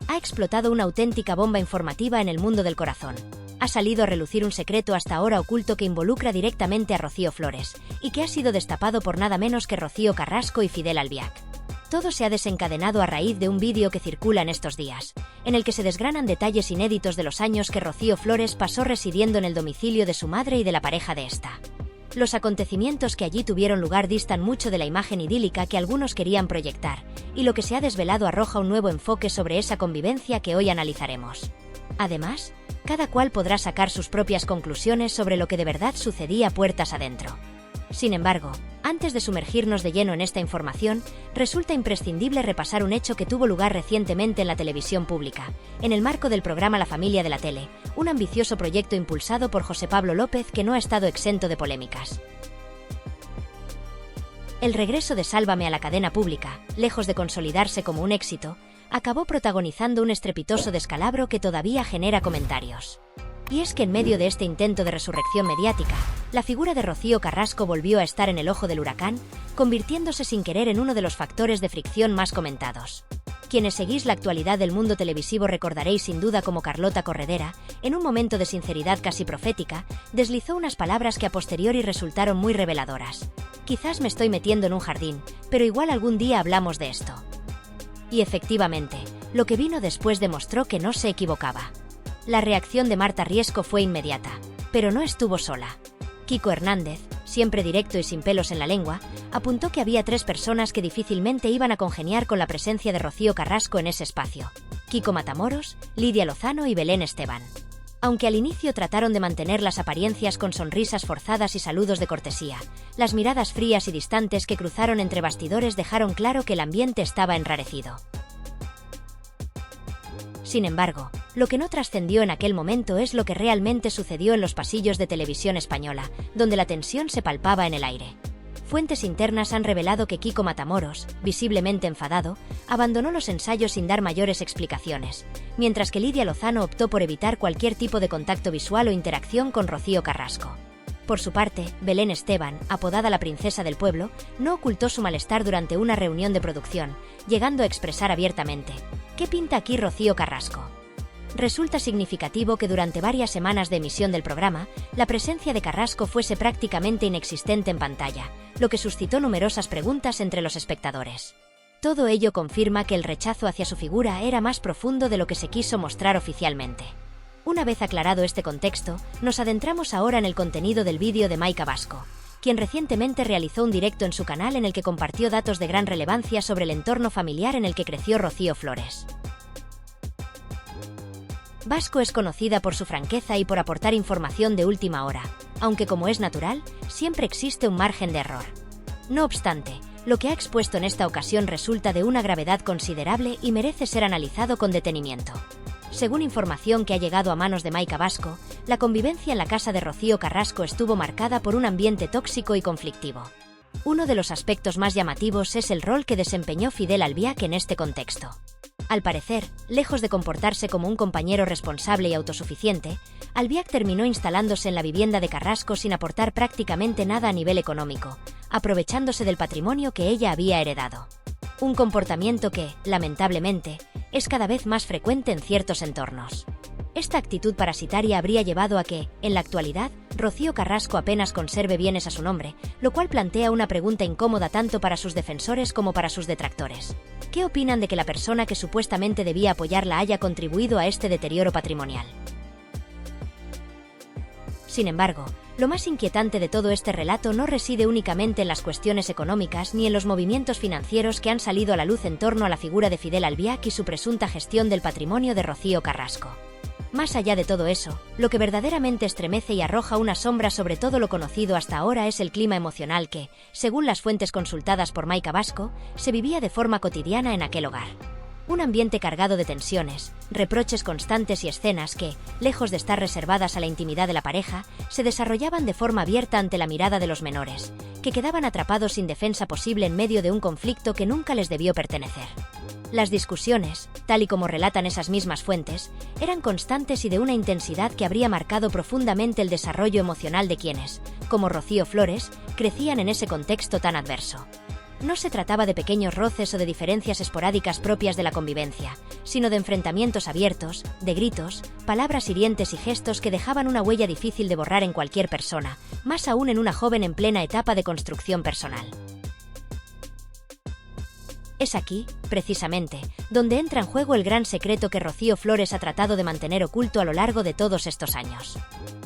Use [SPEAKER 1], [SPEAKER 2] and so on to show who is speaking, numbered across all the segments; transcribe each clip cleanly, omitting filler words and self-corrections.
[SPEAKER 1] ha explotado una auténtica bomba informativa en el mundo del corazón. Ha salido a relucir un secreto hasta ahora oculto que involucra directamente a Rocío Flores, y que ha sido destapado por nada menos que Rocío Carrasco y Fidel Albiac. Todo se ha desencadenado a raíz de un vídeo que circula en estos días, en el que se desgranan detalles inéditos de los años que Rocío Flores pasó residiendo en el domicilio de su madre y de la pareja de esta. Los acontecimientos que allí tuvieron lugar distan mucho de la imagen idílica que algunos querían proyectar, y lo que se ha desvelado arroja un nuevo enfoque sobre esa convivencia que hoy analizaremos. Además, cada cual podrá sacar sus propias conclusiones sobre lo que de verdad sucedía puertas adentro. Sin embargo, antes de sumergirnos de lleno en esta información, resulta imprescindible repasar un hecho que tuvo lugar recientemente en la televisión pública, en el marco del programa La Familia de la Tele, un ambicioso proyecto impulsado por José Pablo López que no ha estado exento de polémicas. El regreso de Sálvame a la cadena pública, lejos de consolidarse como un éxito, acabó protagonizando un estrepitoso descalabro que todavía genera comentarios. Y es que en medio de este intento de resurrección mediática, la figura de Rocío Carrasco volvió a estar en el ojo del huracán, convirtiéndose sin querer en uno de los factores de fricción más comentados. Quienes seguís la actualidad del mundo televisivo recordaréis sin duda cómo Carlota Corredera, en un momento de sinceridad casi profética, deslizó unas palabras que a posteriori resultaron muy reveladoras. Quizás me estoy metiendo en un jardín, pero igual algún día hablamos de esto. Y efectivamente, lo que vino después demostró que no se equivocaba. La reacción de Marta Riesco fue inmediata, pero no estuvo sola. Kiko Hernández, siempre directo y sin pelos en la lengua, apuntó que había 3 personas que difícilmente iban a congeniar con la presencia de Rocío Carrasco en ese espacio: Kiko Matamoros, Lidia Lozano y Belén Esteban. Aunque al inicio trataron de mantener las apariencias con sonrisas forzadas y saludos de cortesía, las miradas frías y distantes que cruzaron entre bastidores dejaron claro que el ambiente estaba enrarecido. Sin embargo, lo que no trascendió en aquel momento es lo que realmente sucedió en los pasillos de Televisión Española, donde la tensión se palpaba en el aire. Fuentes internas han revelado que Kiko Matamoros, visiblemente enfadado, abandonó los ensayos sin dar mayores explicaciones, mientras que Lidia Lozano optó por evitar cualquier tipo de contacto visual o interacción con Rocío Carrasco. Por su parte, Belén Esteban, apodada la princesa del pueblo, no ocultó su malestar durante una reunión de producción, llegando a expresar abiertamente: ¿qué pinta aquí Rocío Carrasco? Resulta significativo que durante varias semanas de emisión del programa, la presencia de Carrasco fuese prácticamente inexistente en pantalla, lo que suscitó numerosas preguntas entre los espectadores. Todo ello confirma que el rechazo hacia su figura era más profundo de lo que se quiso mostrar oficialmente. Una vez aclarado este contexto, nos adentramos ahora en el contenido del vídeo de Maika Vasco, quien recientemente realizó un directo en su canal en el que compartió datos de gran relevancia sobre el entorno familiar en el que creció Rocío Flores. Vasco es conocida por su franqueza y por aportar información de última hora, aunque como es natural, siempre existe un margen de error. No obstante, lo que ha expuesto en esta ocasión resulta de una gravedad considerable y merece ser analizado con detenimiento. Según información que ha llegado a manos de Maika Vasco, la convivencia en la casa de Rocío Carrasco estuvo marcada por un ambiente tóxico y conflictivo. Uno de los aspectos más llamativos es el rol que desempeñó Fidel Albiac en este contexto. Al parecer, lejos de comportarse como un compañero responsable y autosuficiente, Albiac terminó instalándose en la vivienda de Carrasco sin aportar prácticamente nada a nivel económico, aprovechándose del patrimonio que ella había heredado. Un comportamiento que, lamentablemente, es cada vez más frecuente en ciertos entornos. Esta actitud parasitaria habría llevado a que, en la actualidad, Rocío Carrasco apenas conserve bienes a su nombre, lo cual plantea una pregunta incómoda tanto para sus defensores como para sus detractores. ¿Qué opinan de que la persona que supuestamente debía apoyarla haya contribuido a este deterioro patrimonial? Sin embargo, lo más inquietante de todo este relato no reside únicamente en las cuestiones económicas ni en los movimientos financieros que han salido a la luz en torno a la figura de Fidel Albiac y su presunta gestión del patrimonio de Rocío Carrasco. Más allá de todo eso, lo que verdaderamente estremece y arroja una sombra sobre todo lo conocido hasta ahora es el clima emocional que, según las fuentes consultadas por Maika Vasco, se vivía de forma cotidiana en aquel hogar. Un ambiente cargado de tensiones, reproches constantes y escenas que, lejos de estar reservadas a la intimidad de la pareja, se desarrollaban de forma abierta ante la mirada de los menores, que quedaban atrapados sin defensa posible en medio de un conflicto que nunca les debió pertenecer. Las discusiones, tal y como relatan esas mismas fuentes, eran constantes y de una intensidad que habría marcado profundamente el desarrollo emocional de quienes, como Rocío Flores, crecían en ese contexto tan adverso. No se trataba de pequeños roces o de diferencias esporádicas propias de la convivencia, sino de enfrentamientos abiertos, de gritos, palabras hirientes y gestos que dejaban una huella difícil de borrar en cualquier persona, más aún en una joven en plena etapa de construcción personal. Es aquí, precisamente, donde entra en juego el gran secreto que Rocío Flores ha tratado de mantener oculto a lo largo de todos estos años.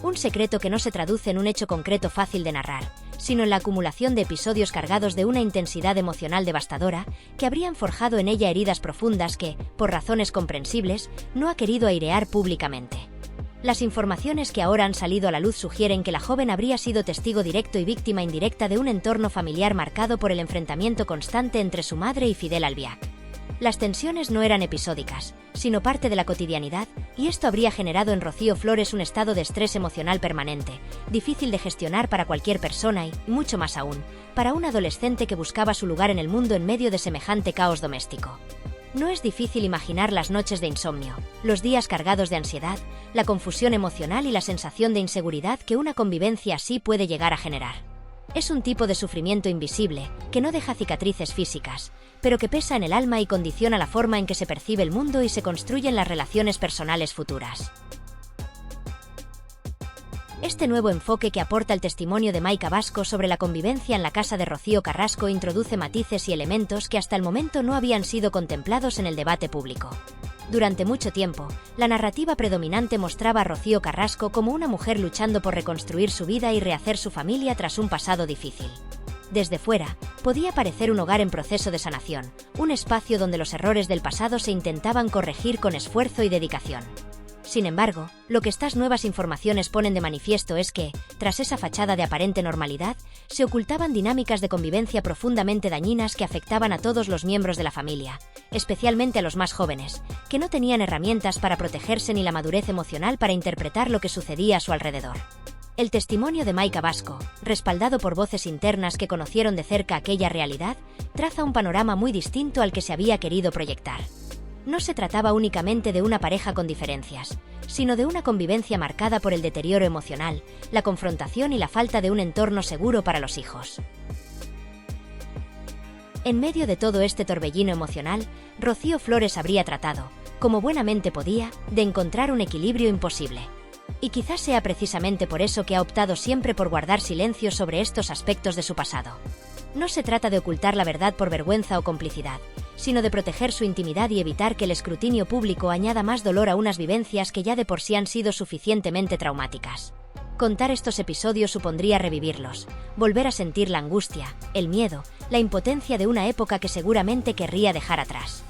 [SPEAKER 1] Un secreto que no se traduce en un hecho concreto fácil de narrar, sino en la acumulación de episodios cargados de una intensidad emocional devastadora que habrían forjado en ella heridas profundas que, por razones comprensibles, no ha querido airear públicamente. Las informaciones que ahora han salido a la luz sugieren que la joven habría sido testigo directo y víctima indirecta de un entorno familiar marcado por el enfrentamiento constante entre su madre y Fidel Albiac. Las tensiones no eran episódicas, sino parte de la cotidianidad, y esto habría generado en Rocío Flores un estado de estrés emocional permanente, difícil de gestionar para cualquier persona y, mucho más aún, para un adolescente que buscaba su lugar en el mundo en medio de semejante caos doméstico. No es difícil imaginar las noches de insomnio, los días cargados de ansiedad, la confusión emocional y la sensación de inseguridad que una convivencia así puede llegar a generar. Es un tipo de sufrimiento invisible, que no deja cicatrices físicas, pero que pesa en el alma y condiciona la forma en que se percibe el mundo y se construyen las relaciones personales futuras. Este nuevo enfoque que aporta el testimonio de Maika Vasco sobre la convivencia en la casa de Rocío Carrasco introduce matices y elementos que hasta el momento no habían sido contemplados en el debate público. Durante mucho tiempo, la narrativa predominante mostraba a Rocío Carrasco como una mujer luchando por reconstruir su vida y rehacer su familia tras un pasado difícil. Desde fuera, podía parecer un hogar en proceso de sanación, un espacio donde los errores del pasado se intentaban corregir con esfuerzo y dedicación. Sin embargo, lo que estas nuevas informaciones ponen de manifiesto es que, tras esa fachada de aparente normalidad, se ocultaban dinámicas de convivencia profundamente dañinas que afectaban a todos los miembros de la familia, especialmente a los más jóvenes, que no tenían herramientas para protegerse ni la madurez emocional para interpretar lo que sucedía a su alrededor. El testimonio de Maika Vasco, respaldado por voces internas que conocieron de cerca aquella realidad, traza un panorama muy distinto al que se había querido proyectar. No se trataba únicamente de una pareja con diferencias, sino de una convivencia marcada por el deterioro emocional, la confrontación y la falta de un entorno seguro para los hijos. En medio de todo este torbellino emocional, Rocío Flores habría tratado, como buenamente podía, de encontrar un equilibrio imposible. Y quizás sea precisamente por eso que ha optado siempre por guardar silencio sobre estos aspectos de su pasado. No se trata de ocultar la verdad por vergüenza o complicidad, sino de proteger su intimidad y evitar que el escrutinio público añada más dolor a unas vivencias que ya de por sí han sido suficientemente traumáticas. Contar estos episodios supondría revivirlos, volver a sentir la angustia, el miedo, la impotencia de una época que seguramente querría dejar atrás.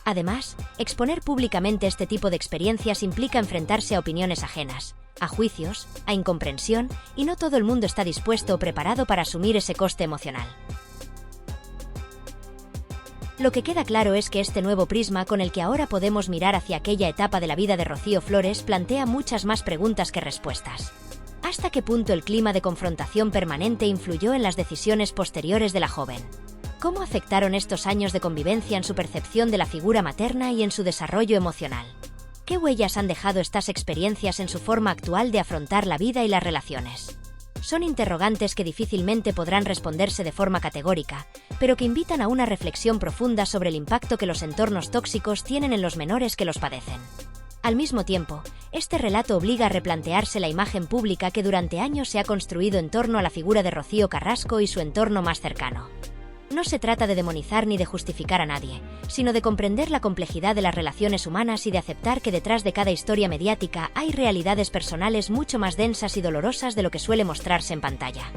[SPEAKER 1] Además, exponer públicamente este tipo de experiencias implica enfrentarse a opiniones ajenas, a juicios, a incomprensión, y no todo el mundo está dispuesto o preparado para asumir ese coste emocional. Lo que queda claro es que este nuevo prisma con el que ahora podemos mirar hacia aquella etapa de la vida de Rocío Flores plantea muchas más preguntas que respuestas. ¿Hasta qué punto el clima de confrontación permanente influyó en las decisiones posteriores de la joven? ¿Cómo afectaron estos años de convivencia en su percepción de la figura materna y en su desarrollo emocional? ¿Qué huellas han dejado estas experiencias en su forma actual de afrontar la vida y las relaciones? Son interrogantes que difícilmente podrán responderse de forma categórica, pero que invitan a una reflexión profunda sobre el impacto que los entornos tóxicos tienen en los menores que los padecen. Al mismo tiempo, este relato obliga a replantearse la imagen pública que durante años se ha construido en torno a la figura de Rocío Carrasco y su entorno más cercano. No se trata de demonizar ni de justificar a nadie, sino de comprender la complejidad de las relaciones humanas y de aceptar que detrás de cada historia mediática hay realidades personales mucho más densas y dolorosas de lo que suele mostrarse en pantalla.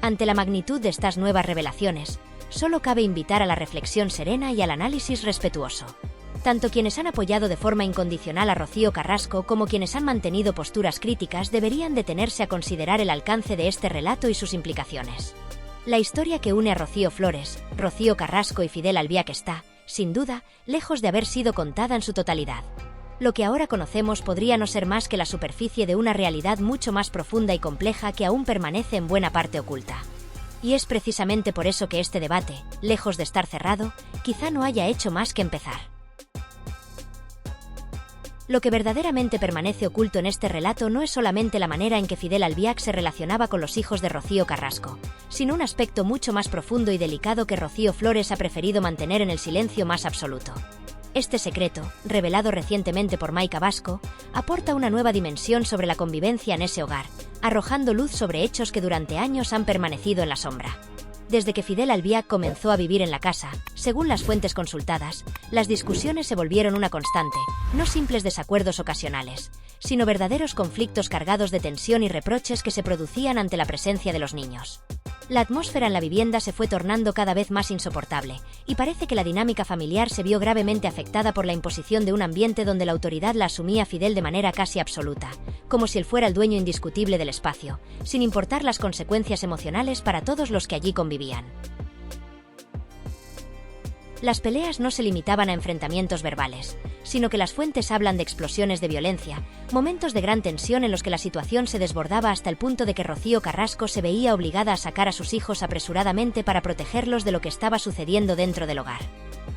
[SPEAKER 1] Ante la magnitud de estas nuevas revelaciones, solo cabe invitar a la reflexión serena y al análisis respetuoso. Tanto quienes han apoyado de forma incondicional a Rocío Carrasco como quienes han mantenido posturas críticas deberían detenerse a considerar el alcance de este relato y sus implicaciones. La historia que une a Rocío Flores, Rocío Carrasco y Fidel Albiac está, sin duda, lejos de haber sido contada en su totalidad. Lo que ahora conocemos podría no ser más que la superficie de una realidad mucho más profunda y compleja que aún permanece en buena parte oculta. Y es precisamente por eso que este debate, lejos de estar cerrado, quizá no haya hecho más que empezar. Lo que verdaderamente permanece oculto en este relato no es solamente la manera en que Fidel Albiac se relacionaba con los hijos de Rocío Carrasco, sino un aspecto mucho más profundo y delicado que Rocío Flores ha preferido mantener en el silencio más absoluto. Este secreto, revelado recientemente por Maika Vasco, aporta una nueva dimensión sobre la convivencia en ese hogar, arrojando luz sobre hechos que durante años han permanecido en la sombra. Desde que Fidel Albiac comenzó a vivir en la casa, según las fuentes consultadas, las discusiones se volvieron una constante, no simples desacuerdos ocasionales, sino verdaderos conflictos cargados de tensión y reproches que se producían ante la presencia de los niños. La atmósfera en la vivienda se fue tornando cada vez más insoportable, y parece que la dinámica familiar se vio gravemente afectada por la imposición de un ambiente donde la autoridad la asumía Fidel de manera casi absoluta, como si él fuera el dueño indiscutible del espacio, sin importar las consecuencias emocionales para todos los que allí convivían. Las peleas no se limitaban a enfrentamientos verbales, sino que las fuentes hablan de explosiones de violencia, momentos de gran tensión en los que la situación se desbordaba hasta el punto de que Rocío Carrasco se veía obligada a sacar a sus hijos apresuradamente para protegerlos de lo que estaba sucediendo dentro del hogar.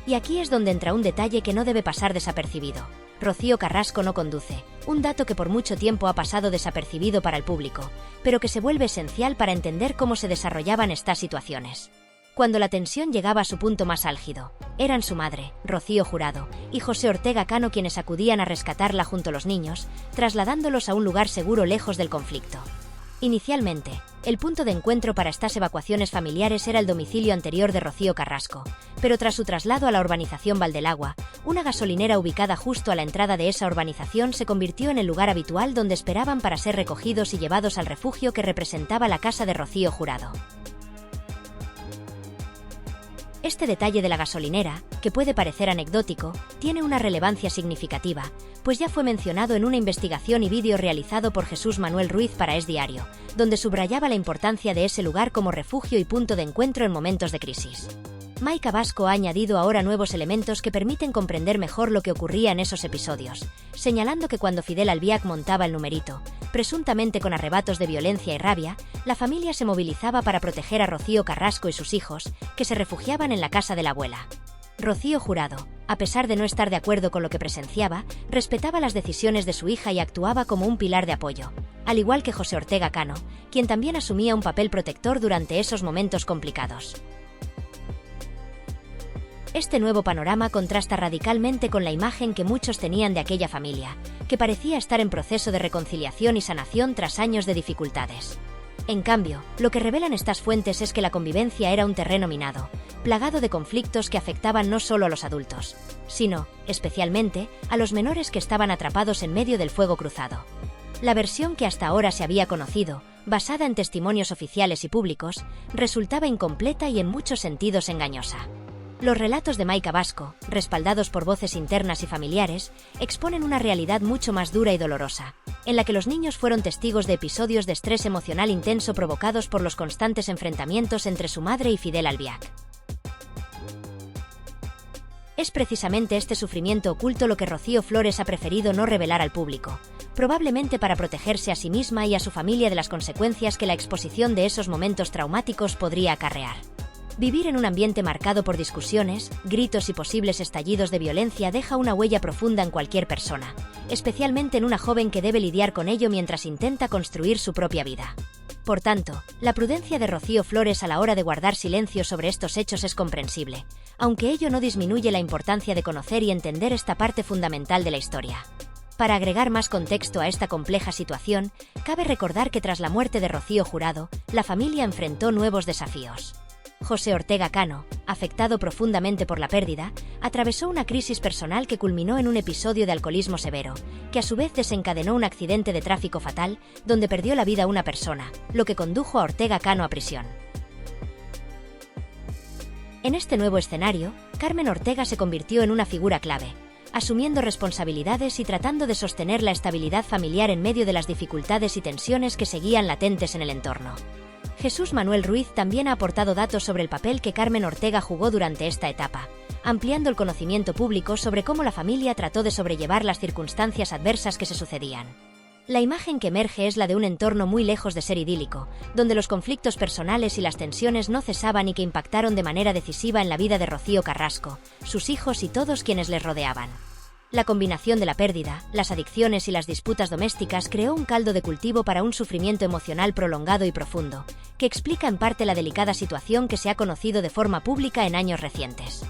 [SPEAKER 1] Y aquí es donde entra un detalle que no debe pasar desapercibido. Rocío Carrasco no conduce, un dato que por mucho tiempo ha pasado desapercibido para el público, pero que se vuelve esencial para entender cómo se desarrollaban estas situaciones. Cuando la tensión llegaba a su punto más álgido, eran su madre, Rocío Jurado, y José Ortega Cano quienes acudían a rescatarla junto a los niños, trasladándolos a un lugar seguro lejos del conflicto. Inicialmente, el punto de encuentro para estas evacuaciones familiares era el domicilio anterior de Rocío Carrasco, pero tras su traslado a la urbanización Valdelagua, una gasolinera ubicada justo a la entrada de esa urbanización se convirtió en el lugar habitual donde esperaban para ser recogidos y llevados al refugio que representaba la casa de Rocío Jurado. Este detalle de la gasolinera, que puede parecer anecdótico, tiene una relevancia significativa, pues ya fue mencionado en una investigación y vídeo realizado por Jesús Manuel Ruiz para Es Diario, donde subrayaba la importancia de ese lugar como refugio y punto de encuentro en momentos de crisis. Maika Vasco ha añadido ahora nuevos elementos que permiten comprender mejor lo que ocurría en esos episodios, señalando que cuando Fidel Albiac montaba el numerito, presuntamente con arrebatos de violencia y rabia, la familia se movilizaba para proteger a Rocío Carrasco y sus hijos, que se refugiaban en la casa de la abuela. Rocío Jurado, a pesar de no estar de acuerdo con lo que presenciaba, respetaba las decisiones de su hija y actuaba como un pilar de apoyo, al igual que José Ortega Cano, quien también asumía un papel protector durante esos momentos complicados. Este nuevo panorama contrasta radicalmente con la imagen que muchos tenían de aquella familia, que parecía estar en proceso de reconciliación y sanación tras años de dificultades. En cambio, lo que revelan estas fuentes es que la convivencia era un terreno minado, plagado de conflictos que afectaban no solo a los adultos, sino, especialmente, a los menores que estaban atrapados en medio del fuego cruzado. La versión que hasta ahora se había conocido, basada en testimonios oficiales y públicos, resultaba incompleta y en muchos sentidos engañosa. Los relatos de Maika Vasco, respaldados por voces internas y familiares, exponen una realidad mucho más dura y dolorosa, en la que los niños fueron testigos de episodios de estrés emocional intenso provocados por los constantes enfrentamientos entre su madre y Fidel Albiac. Es precisamente este sufrimiento oculto lo que Rocío Flores ha preferido no revelar al público, probablemente para protegerse a sí misma y a su familia de las consecuencias que la exposición de esos momentos traumáticos podría acarrear. Vivir en un ambiente marcado por discusiones, gritos y posibles estallidos de violencia deja una huella profunda en cualquier persona, especialmente en una joven que debe lidiar con ello mientras intenta construir su propia vida. Por tanto, la prudencia de Rocío Flores a la hora de guardar silencio sobre estos hechos es comprensible, aunque ello no disminuye la importancia de conocer y entender esta parte fundamental de la historia. Para agregar más contexto a esta compleja situación, cabe recordar que tras la muerte de Rocío Jurado, la familia enfrentó nuevos desafíos. José Ortega Cano, afectado profundamente por la pérdida, atravesó una crisis personal que culminó en un episodio de alcoholismo severo, que a su vez desencadenó un accidente de tráfico fatal, donde perdió la vida una persona, lo que condujo a Ortega Cano a prisión. En este nuevo escenario, Carmen Ortega se convirtió en una figura clave, asumiendo responsabilidades y tratando de sostener la estabilidad familiar en medio de las dificultades y tensiones que seguían latentes en el entorno. Jesús Manuel Ruiz también ha aportado datos sobre el papel que Carmen Ortega jugó durante esta etapa, ampliando el conocimiento público sobre cómo la familia trató de sobrellevar las circunstancias adversas que se sucedían. La imagen que emerge es la de un entorno muy lejos de ser idílico, donde los conflictos personales y las tensiones no cesaban y que impactaron de manera decisiva en la vida de Rocío Carrasco, sus hijos y todos quienes les rodeaban. La combinación de la pérdida, las adicciones y las disputas domésticas creó un caldo de cultivo para un sufrimiento emocional prolongado y profundo, que explica en parte la delicada situación que se ha conocido de forma pública en años recientes.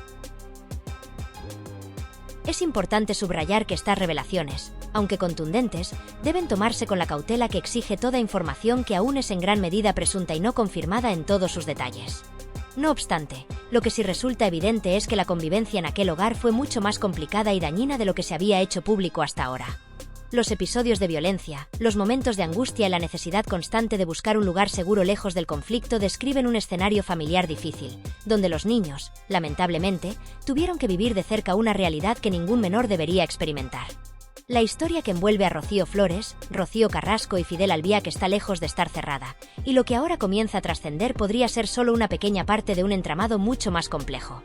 [SPEAKER 1] Es importante subrayar que estas revelaciones, aunque contundentes, deben tomarse con la cautela que exige toda información que aún es en gran medida presunta y no confirmada en todos sus detalles. No obstante, lo que sí resulta evidente es que la convivencia en aquel hogar fue mucho más complicada y dañina de lo que se había hecho público hasta ahora. Los episodios de violencia, los momentos de angustia y la necesidad constante de buscar un lugar seguro lejos del conflicto describen un escenario familiar difícil, donde los niños, lamentablemente, tuvieron que vivir de cerca una realidad que ningún menor debería experimentar. La historia que envuelve a Rocío Flores, Rocío Carrasco y Fidel Albiac está lejos de estar cerrada, y lo que ahora comienza a trascender podría ser solo una pequeña parte de un entramado mucho más complejo.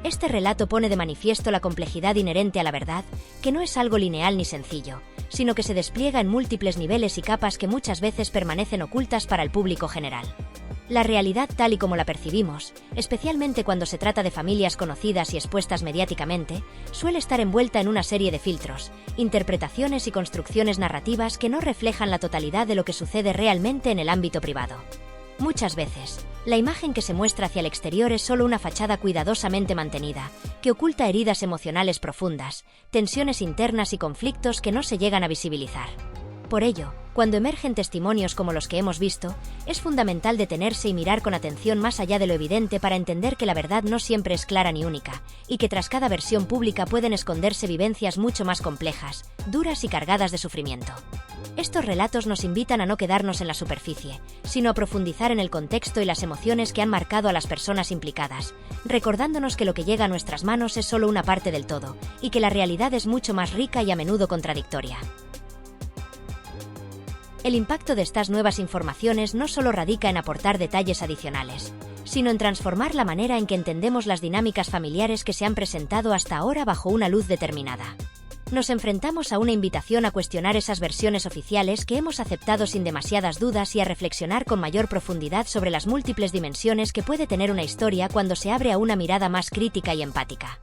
[SPEAKER 1] Este relato pone de manifiesto la complejidad inherente a la verdad, que no es algo lineal ni sencillo, sino que se despliega en múltiples niveles y capas que muchas veces permanecen ocultas para el público general. La realidad tal y como la percibimos, especialmente cuando se trata de familias conocidas y expuestas mediáticamente, suele estar envuelta en una serie de filtros, interpretaciones y construcciones narrativas que no reflejan la totalidad de lo que sucede realmente en el ámbito privado. Muchas veces, la imagen que se muestra hacia el exterior es solo una fachada cuidadosamente mantenida, que oculta heridas emocionales profundas, tensiones internas y conflictos que no se llegan a visibilizar. Por ello, cuando emergen testimonios como los que hemos visto, es fundamental detenerse y mirar con atención más allá de lo evidente para entender que la verdad no siempre es clara ni única, y que tras cada versión pública pueden esconderse vivencias mucho más complejas, duras y cargadas de sufrimiento. Estos relatos nos invitan a no quedarnos en la superficie, sino a profundizar en el contexto y las emociones que han marcado a las personas implicadas, recordándonos que lo que llega a nuestras manos es solo una parte del todo, y que la realidad es mucho más rica y a menudo contradictoria. El impacto de estas nuevas informaciones no solo radica en aportar detalles adicionales, sino en transformar la manera en que entendemos las dinámicas familiares que se han presentado hasta ahora bajo una luz determinada. Nos enfrentamos a una invitación a cuestionar esas versiones oficiales que hemos aceptado sin demasiadas dudas y a reflexionar con mayor profundidad sobre las múltiples dimensiones que puede tener una historia cuando se abre a una mirada más crítica y empática.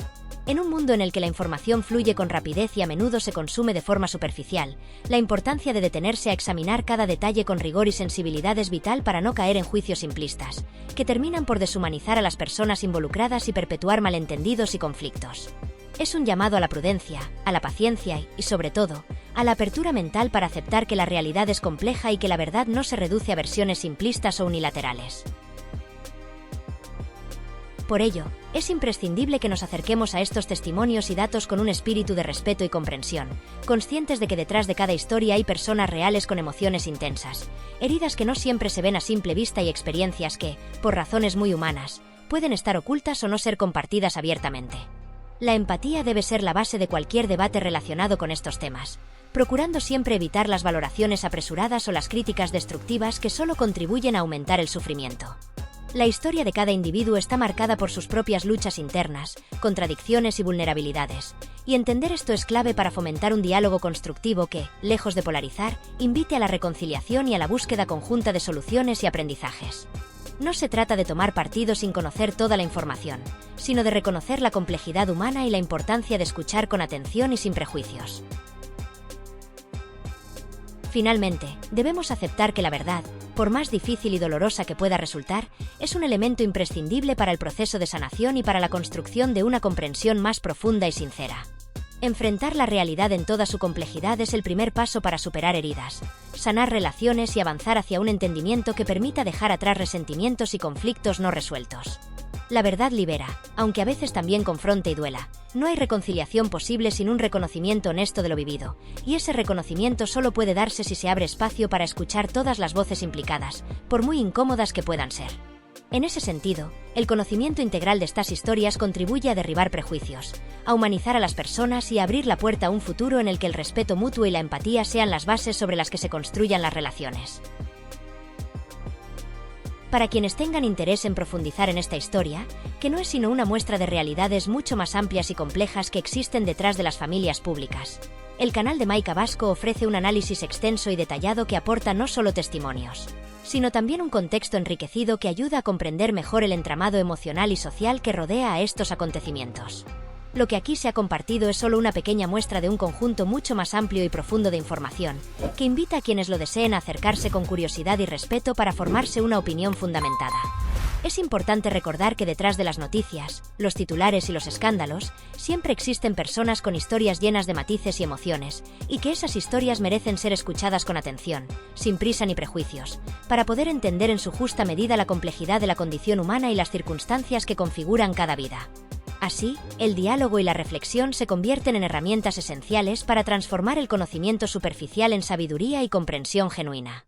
[SPEAKER 1] En un mundo en el que la información fluye con rapidez y a menudo se consume de forma superficial, la importancia de detenerse a examinar cada detalle con rigor y sensibilidad es vital para no caer en juicios simplistas, que terminan por deshumanizar a las personas involucradas y perpetuar malentendidos y conflictos. Es un llamado a la prudencia, a la paciencia y, sobre todo, a la apertura mental para aceptar que la realidad es compleja y que la verdad no se reduce a versiones simplistas o unilaterales. Por ello, es imprescindible que nos acerquemos a estos testimonios y datos con un espíritu de respeto y comprensión, conscientes de que detrás de cada historia hay personas reales con emociones intensas, heridas que no siempre se ven a simple vista y experiencias que, por razones muy humanas, pueden estar ocultas o no ser compartidas abiertamente. La empatía debe ser la base de cualquier debate relacionado con estos temas, procurando siempre evitar las valoraciones apresuradas o las críticas destructivas que solo contribuyen a aumentar el sufrimiento. La historia de cada individuo está marcada por sus propias luchas internas, contradicciones y vulnerabilidades, y entender esto es clave para fomentar un diálogo constructivo que, lejos de polarizar, invite a la reconciliación y a la búsqueda conjunta de soluciones y aprendizajes. No se trata de tomar partido sin conocer toda la información, sino de reconocer la complejidad humana y la importancia de escuchar con atención y sin prejuicios. Finalmente, debemos aceptar que la verdad, por más difícil y dolorosa que pueda resultar, es un elemento imprescindible para el proceso de sanación y para la construcción de una comprensión más profunda y sincera. Enfrentar la realidad en toda su complejidad es el primer paso para superar heridas, sanar relaciones y avanzar hacia un entendimiento que permita dejar atrás resentimientos y conflictos no resueltos. La verdad libera, aunque a veces también confronte y duela. No hay reconciliación posible sin un reconocimiento honesto de lo vivido, y ese reconocimiento solo puede darse si se abre espacio para escuchar todas las voces implicadas, por muy incómodas que puedan ser. En ese sentido, el conocimiento integral de estas historias contribuye a derribar prejuicios, a humanizar a las personas y a abrir la puerta a un futuro en el que el respeto mutuo y la empatía sean las bases sobre las que se construyan las relaciones. Para quienes tengan interés en profundizar en esta historia, que no es sino una muestra de realidades mucho más amplias y complejas que existen detrás de las familias públicas, el canal de Maika Vasco ofrece un análisis extenso y detallado que aporta no solo testimonios, sino también un contexto enriquecido que ayuda a comprender mejor el entramado emocional y social que rodea a estos acontecimientos. Lo que aquí se ha compartido es solo una pequeña muestra de un conjunto mucho más amplio y profundo de información, que invita a quienes lo deseen a acercarse con curiosidad y respeto para formarse una opinión fundamentada. Es importante recordar que detrás de las noticias, los titulares y los escándalos, siempre existen personas con historias llenas de matices y emociones, y que esas historias merecen ser escuchadas con atención, sin prisa ni prejuicios, para poder entender en su justa medida la complejidad de la condición humana y las circunstancias que configuran cada vida. Así, el diálogo y la reflexión se convierten en herramientas esenciales para transformar el conocimiento superficial en sabiduría y comprensión genuina.